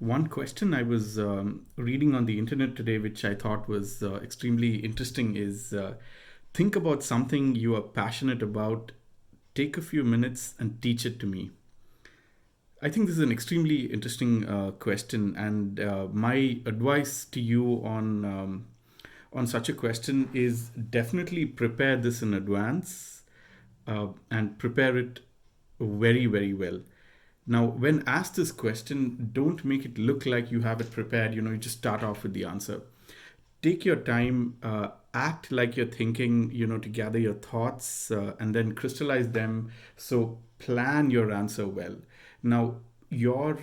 One question I was reading on the internet today, which I thought was extremely interesting, is think about something you are passionate about, take a few minutes and teach it to me. I think this is an extremely interesting question, and my advice to you on such a question is definitely prepare this in advance and prepare it very, very well. Now, when asked this question, don't make it look like you have it prepared. You just start off with the answer. Take your time, act like you're thinking, to gather your thoughts and then crystallize them. So, plan your answer well. Now, your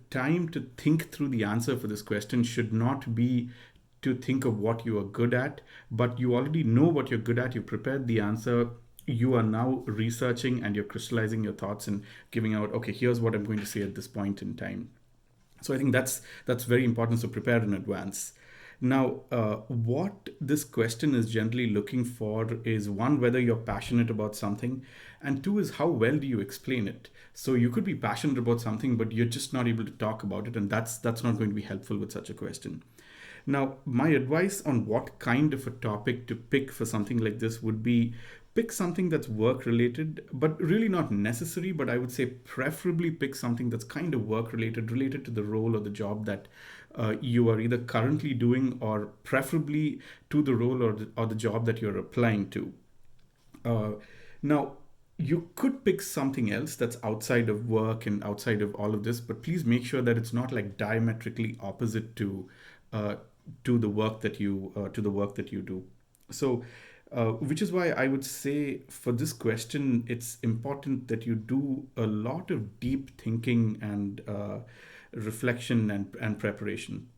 time to think through the answer for this question should not be to think of what you are good at, but you already know what you're good at. You prepared the answer. You are now researching and you're crystallizing your thoughts and giving out, okay, here's what I'm going to say at this point in time. So I think that's very important. So prepare in advance. Now, what this question is generally looking for is one, whether you're passionate about something, and two is how well do you explain it. So you could be passionate about something, but you're just not able to talk about it, and that's not going to be helpful with such a question. Now, my advice on what kind of a topic to pick for something like this would be pick something that's work related, but really not necessary. But I would say preferably pick something that's kind of work related, related to the role or the job that you are either currently doing, or preferably to the role or the job that you're applying to. Uh, Now, you could pick something else that's outside of work and outside of all of this, but please make sure that it's not like diametrically opposite uh, to the work that you do. So, which is why I would say for this question, it's important that you do a lot of deep thinking and reflection and preparation.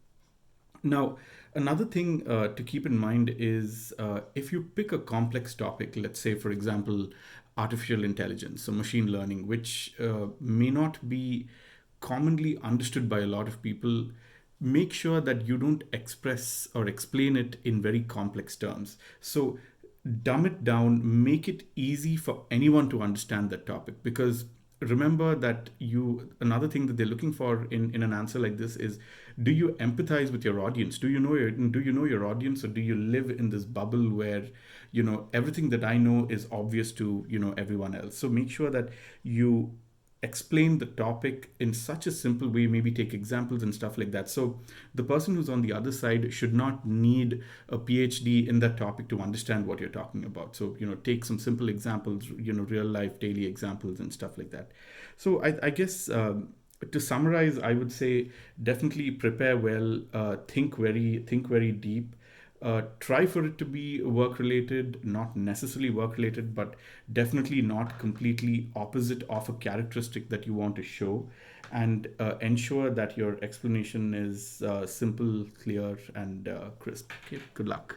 Now, another thing to keep in mind is if you pick a complex topic, let's say, for example, artificial intelligence or machine learning, which may not be commonly understood by a lot of people, make sure that you don't express or explain it in very complex terms. So, dumb it down, make it easy for anyone to understand that topic, because remember that another thing that they're looking for in an answer like this is, do you empathize with your audience? Do you know your audience, or do you live in this bubble where everything that I know is obvious to everyone else? So make sure that you explain the topic in such a simple way, maybe take examples and stuff like that. So the person who's on the other side should not need a PhD in that topic to understand what you're talking about. So, take some simple examples, real life daily examples and stuff like that. So I guess to summarize, I would say definitely prepare well, think very deep. Try for it to be work related, not necessarily work related, but definitely not completely opposite of a characteristic that you want to show. And ensure that your explanation is simple, clear, and crisp. Okay, good luck.